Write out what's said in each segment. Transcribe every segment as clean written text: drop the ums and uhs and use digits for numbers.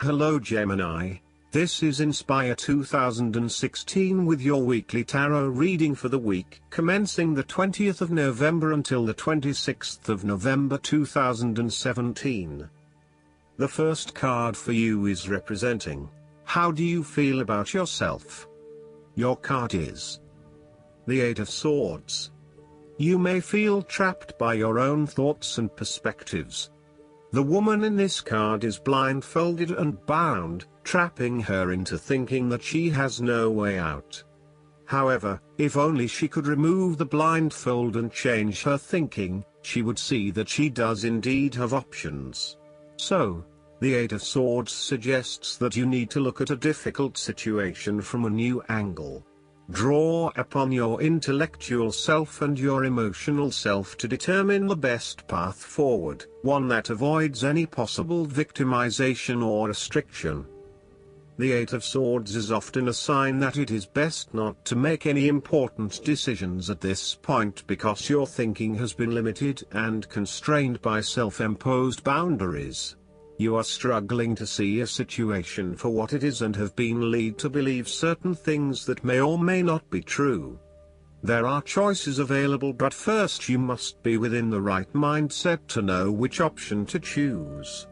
Hello Gemini, this is Inspire 2016 with your weekly tarot reading for the week commencing the 20th of November until the 26th of November 2017. The first card for you is representing, how do you feel about yourself? Your card is the Eight of Swords. You may feel trapped by your own thoughts and perspectives. The woman in this card is blindfolded and bound, trapping her into thinking that she has no way out. However, if only she could remove the blindfold and change her thinking, she would see that she does indeed have options. So, the Eight of Swords suggests that you need to look at a difficult situation from a new angle. Draw upon your intellectual self and your emotional self to determine the best path forward, one that avoids any possible victimization or restriction. The Eight of Swords is often a sign that it is best not to make any important decisions at this point because your thinking has been limited and constrained by self-imposed boundaries. You are struggling to see a situation for what it is and have been led to believe certain things that may or may not be true. There are choices available, but first you must be within the right mindset to know which option to choose.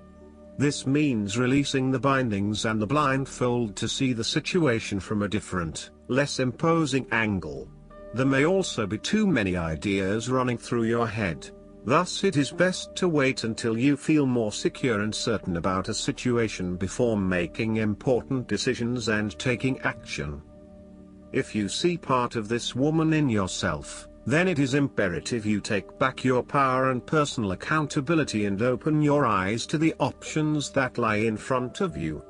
This means releasing the bindings and the blindfold to see the situation from a different, less imposing angle. There may also be too many ideas running through your head. Thus it is best to wait until you feel more secure and certain about a situation before making important decisions and taking action. If you see part of this woman in yourself, then it is imperative you take back your power and personal accountability and open your eyes to the options that lie in front of you.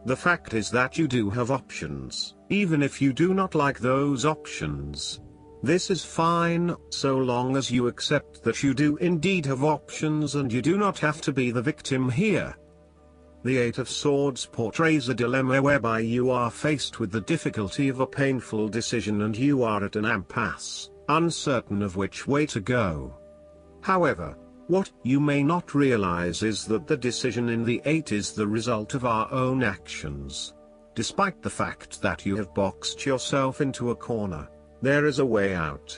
The fact is that you do have options, even if you do not like those options. This is fine, so long as you accept that you do indeed have options and you do not have to be the victim here. The Eight of Swords portrays a dilemma whereby you are faced with the difficulty of a painful decision and you are at an impasse, uncertain of which way to go. However, what you may not realize is that the decision in the Eight is the result of our own actions. Despite the fact that you have boxed yourself into a corner, there is a way out.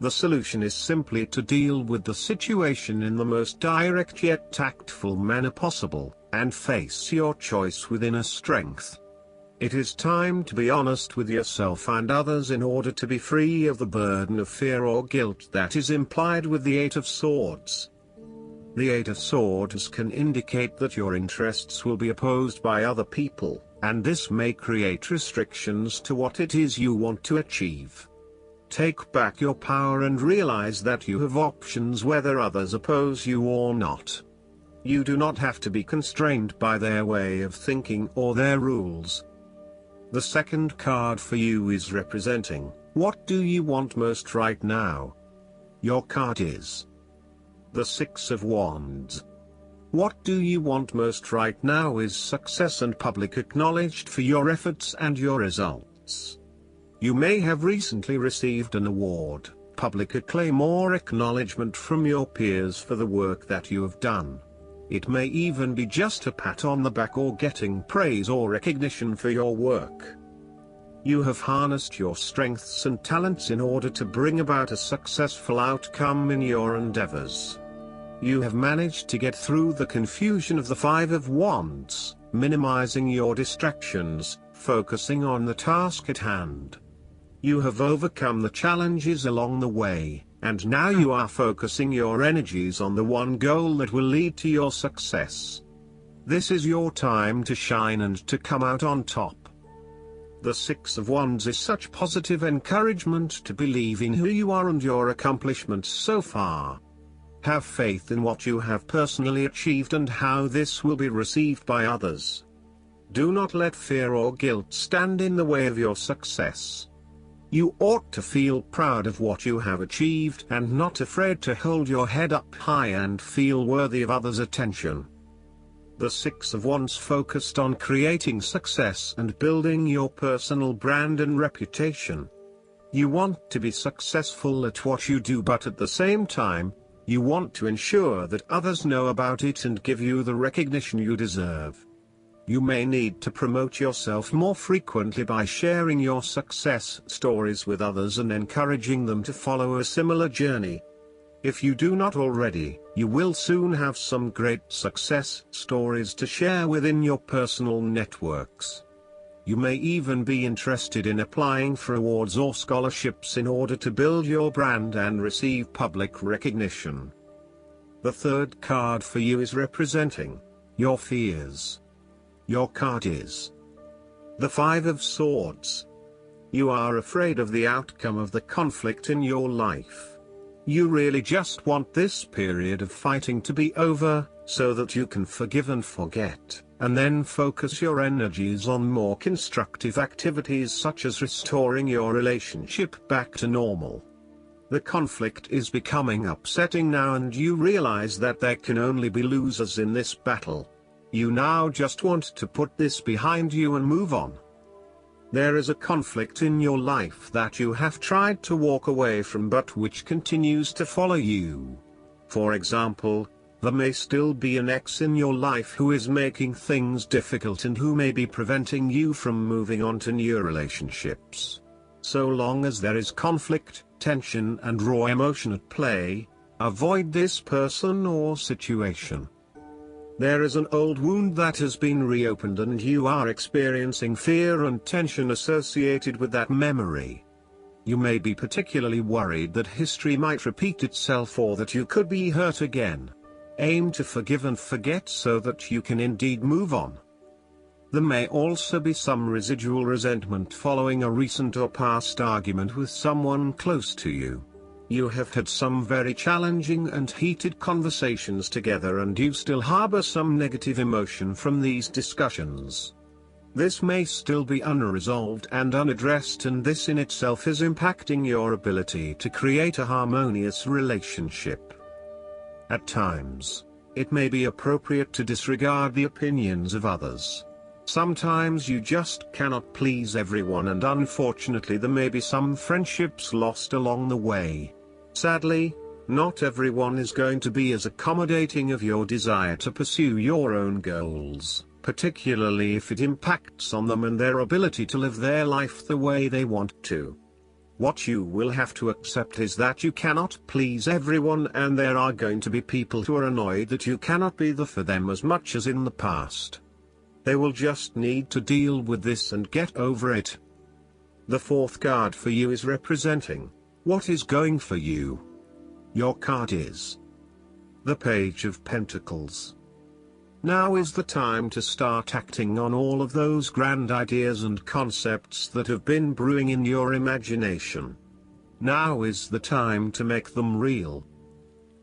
The solution is simply to deal with the situation in the most direct yet tactful manner possible, and face your choice with inner strength. It is time to be honest with yourself and others in order to be free of the burden of fear or guilt that is implied with the Eight of Swords. The Eight of Swords can indicate that your interests will be opposed by other people, and this may create restrictions to what it is you want to achieve. Take back your power and realize that you have options whether others oppose you or not. You do not have to be constrained by their way of thinking or their rules. The second card for you is representing, what do you want most right now? Your card is the Six of Wands. What do you want most right now is success and public acknowledged for your efforts and your results. You may have recently received an award, public acclaim or acknowledgement from your peers for the work that you have done. It may even be just a pat on the back or getting praise or recognition for your work. You have harnessed your strengths and talents in order to bring about a successful outcome in your endeavors. You have managed to get through the confusion of the Five of Wands, minimizing your distractions, focusing on the task at hand. You have overcome the challenges along the way, and now you are focusing your energies on the one goal that will lead to your success. This is your time to shine and to come out on top. The Six of Wands is such positive encouragement to believe in who you are and your accomplishments so far. Have faith in what you have personally achieved and how this will be received by others. Do not let fear or guilt stand in the way of your success. You ought to feel proud of what you have achieved and not afraid to hold your head up high and feel worthy of others' attention. The Six of Wands focused on creating success and building your personal brand and reputation. You want to be successful at what you do, but at the same time, you want to ensure that others know about it and give you the recognition you deserve. You may need to promote yourself more frequently by sharing your success stories with others and encouraging them to follow a similar journey. If you do not already, you will soon have some great success stories to share within your personal networks. You may even be interested in applying for awards or scholarships in order to build your brand and receive public recognition. The third card for you is representing your fears. Your card is the Five of Swords. You are afraid of the outcome of the conflict in your life. You really just want this period of fighting to be over, so that you can forgive and forget, and then focus your energies on more constructive activities such as restoring your relationship back to normal. The conflict is becoming upsetting now, and you realize that there can only be losers in this battle. You now just want to put this behind you and move on. There is a conflict in your life that you have tried to walk away from but which continues to follow you. For example, there may still be an ex in your life who is making things difficult and who may be preventing you from moving on to new relationships. So long as there is conflict, tension and raw emotion at play, avoid this person or situation. There is an old wound that has been reopened and you are experiencing fear and tension associated with that memory. You may be particularly worried that history might repeat itself or that you could be hurt again. Aim to forgive and forget so that you can indeed move on. There may also be some residual resentment following a recent or past argument with someone close to you. You have had some very challenging and heated conversations together and you still harbor some negative emotion from these discussions. This may still be unresolved and unaddressed, and this in itself is impacting your ability to create a harmonious relationship. At times, it may be appropriate to disregard the opinions of others. Sometimes you just cannot please everyone, and unfortunately there may be some friendships lost along the way. Sadly, not everyone is going to be as accommodating of your desire to pursue your own goals, particularly if it impacts on them and their ability to live their life the way they want to. What you will have to accept is that you cannot please everyone, and there are going to be people who are annoyed that you cannot be there for them as much as in the past. They will just need to deal with this and get over it. The fourth card for you is representing what is going for you. Your card is the Page of Pentacles. Now is the time to start acting on all of those grand ideas and concepts that have been brewing in your imagination. Now is the time to make them real.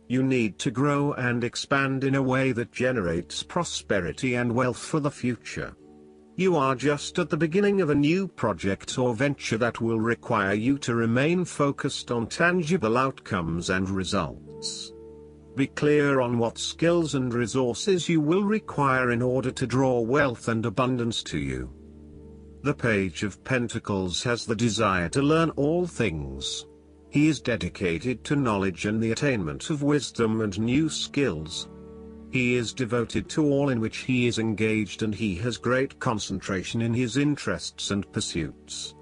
You need to grow and expand in a way that generates prosperity and wealth for the future. You are just at the beginning of a new project or venture that will require you to remain focused on tangible outcomes and results. Be clear on what skills and resources you will require in order to draw wealth and abundance to you. The Page of Pentacles has the desire to learn all things. He is dedicated to knowledge and the attainment of wisdom and new skills. He is devoted to all in which he is engaged, and he has great concentration in his interests and pursuits.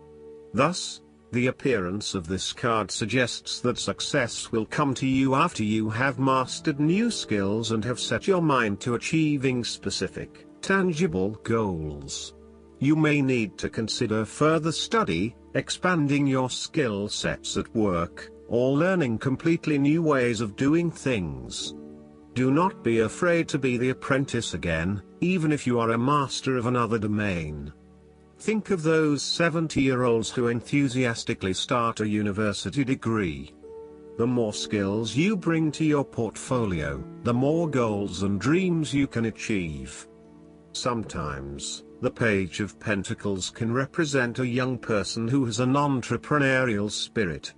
Thus, the appearance of this card suggests that success will come to you after you have mastered new skills and have set your mind to achieving specific, tangible goals. You may need to consider further study, expanding your skill sets at work, or learning completely new ways of doing things. Do not be afraid to be the apprentice again, even if you are a master of another domain. Think of those 70-year-olds who enthusiastically start a university degree. The more skills you bring to your portfolio, the more goals and dreams you can achieve. Sometimes, the Page of Pentacles can represent a young person who has an entrepreneurial spirit.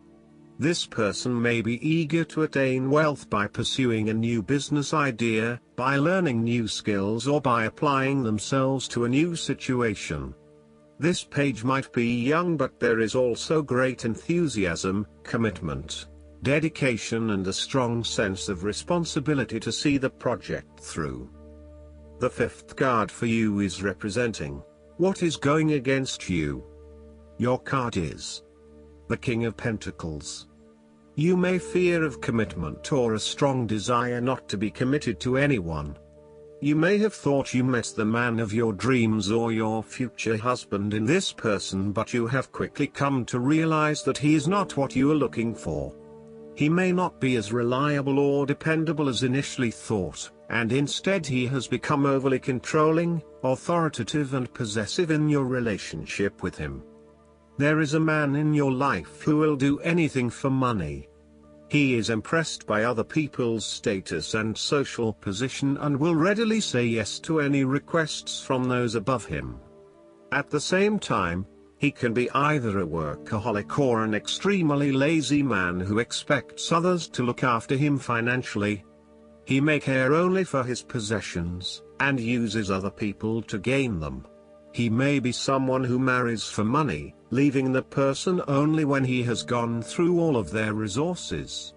This person may be eager to attain wealth by pursuing a new business idea, by learning new skills, or by applying themselves to a new situation. This page might be young, but there is also great enthusiasm, commitment, dedication and a strong sense of responsibility to see the project through. The fifth card for you is representing what is going against you. Your card is the King of Pentacles. You may fear of commitment or a strong desire not to be committed to anyone. You may have thought you met the man of your dreams or your future husband in this person, but you have quickly come to realize that he is not what you are looking for. He may not be as reliable or dependable as initially thought, and instead he has become overly controlling, authoritative and possessive in your relationship with him. There is a man in your life who will do anything for money. He is impressed by other people's status and social position and will readily say yes to any requests from those above him. At the same time, he can be either a workaholic or an extremely lazy man who expects others to look after him financially. He may care only for his possessions, and uses other people to gain them. He may be someone who marries for money, leaving the person only when he has gone through all of their resources.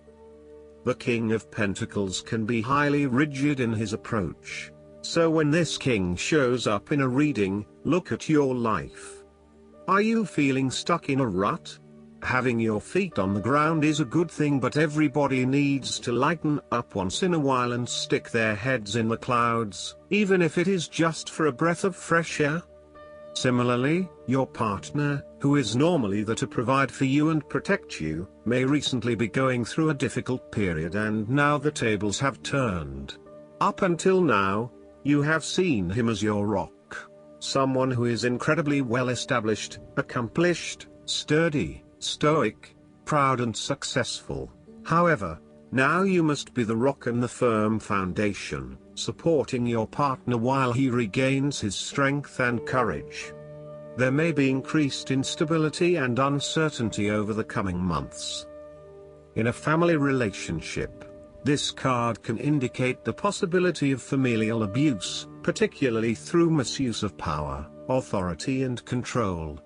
The King of Pentacles can be highly rigid in his approach, so when this king shows up in a reading, look at your life. Are you feeling stuck in a rut? Having your feet on the ground is a good thing, but everybody needs to lighten up once in a while and stick their heads in the clouds, even if it is just for a breath of fresh air. Similarly, your partner, who is normally there to provide for you and protect you, may recently be going through a difficult period, and now the tables have turned. Up until now, you have seen him as your rock. Someone who is incredibly well established, accomplished, sturdy, stoic, proud and successful. However, now you must be the rock and the firm foundation, supporting your partner while he regains his strength and courage. There may be increased instability and uncertainty over the coming months. In a family relationship, this card can indicate the possibility of familial abuse, particularly through misuse of power, authority and control.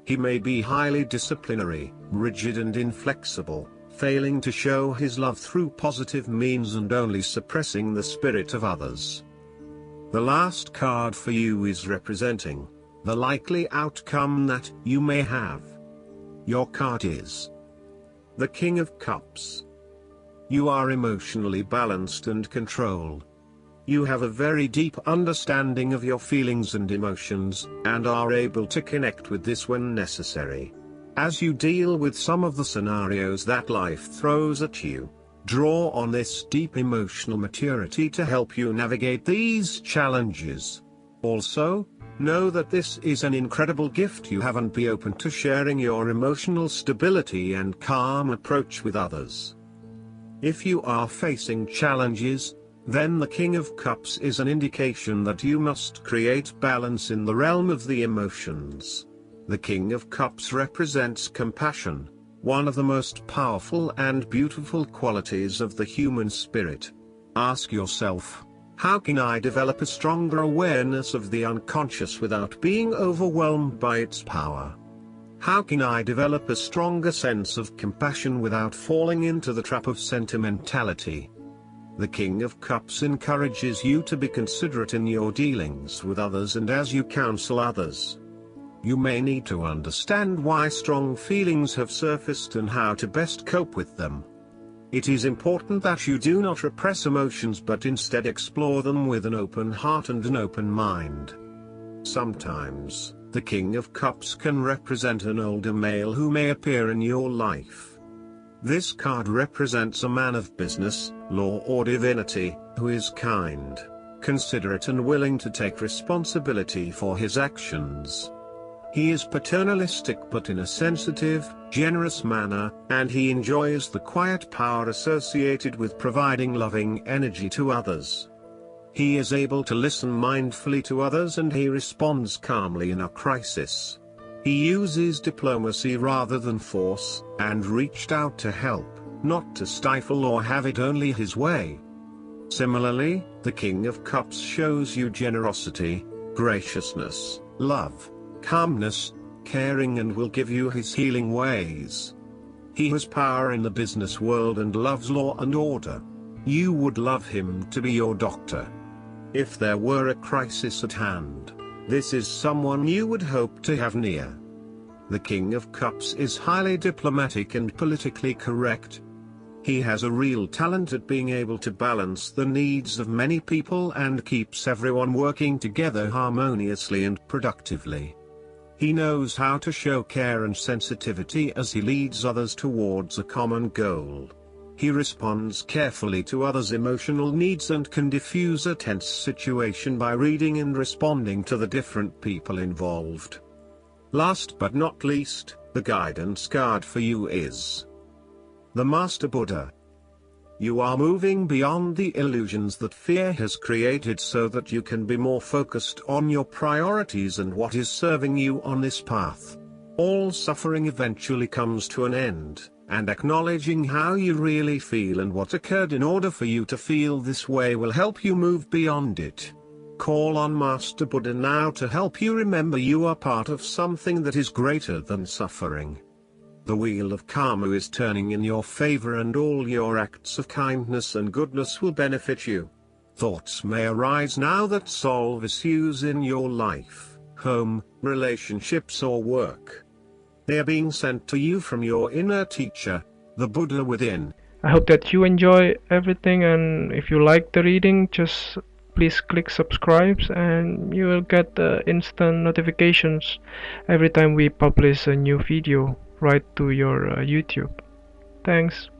He may be highly disciplinary, rigid and inflexible, failing to show his love through positive means and only suppressing the spirit of others. The last card for you is representing the likely outcome that you may have. Your card is the King of Cups. You are emotionally balanced and controlled. You have a very deep understanding of your feelings and emotions, and are able to connect with this when necessary. As you deal with some of the scenarios that life throws at you, draw on this deep emotional maturity to help you navigate these challenges. Also, know that this is an incredible gift you have, and be open to sharing your emotional stability and calm approach with others. If you are facing challenges, then the King of Cups is an indication that you must create balance in the realm of the emotions. The King of Cups represents compassion, one of the most powerful and beautiful qualities of the human spirit. Ask yourself, how can I develop a stronger awareness of the unconscious without being overwhelmed by its power? How can I develop a stronger sense of compassion without falling into the trap of sentimentality? The King of Cups encourages you to be considerate in your dealings with others and as you counsel others. You may need to understand why strong feelings have surfaced and how to best cope with them. It is important that you do not repress emotions but instead explore them with an open heart and an open mind. Sometimes, the King of Cups can represent an older male who may appear in your life. This card represents a man of business, law or divinity, who is kind, considerate and willing to take responsibility for his actions. He is paternalistic but in a sensitive, generous manner, and he enjoys the quiet power associated with providing loving energy to others. He is able to listen mindfully to others and he responds calmly in a crisis. He uses diplomacy rather than force, and reached out to help, not to stifle or have it only his way. Similarly, the King of Cups shows you generosity, graciousness, love, calmness, caring and will give you his healing ways. He has power in the business world and loves law and order. You would love him to be your doctor. If there were a crisis at hand, this is someone you would hope to have near. The King of Cups is highly diplomatic and politically correct. He has a real talent at being able to balance the needs of many people and keeps everyone working together harmoniously and productively. He knows how to show care and sensitivity as he leads others towards a common goal. He responds carefully to others' emotional needs and can diffuse a tense situation by reading and responding to the different people involved. Last but not least, the guidance card for you is the Master Buddha. You are moving beyond the illusions that fear has created so that you can be more focused on your priorities and what is serving you on this path. All suffering eventually comes to an end, and acknowledging how you really feel and what occurred in order for you to feel this way will help you move beyond it. Call on Master Buddha now to help you remember you are part of something that is greater than suffering. The wheel of karma is turning in your favor and all your acts of kindness and goodness will benefit you. Thoughts may arise now that solve issues in your life, home, relationships or work. They are being sent to you from your inner teacher, the Buddha within. I hope that you enjoy everything, and if you like the reading, just please click subscribe and you will get instant notifications every time we publish a new video right to your YouTube. Thanks.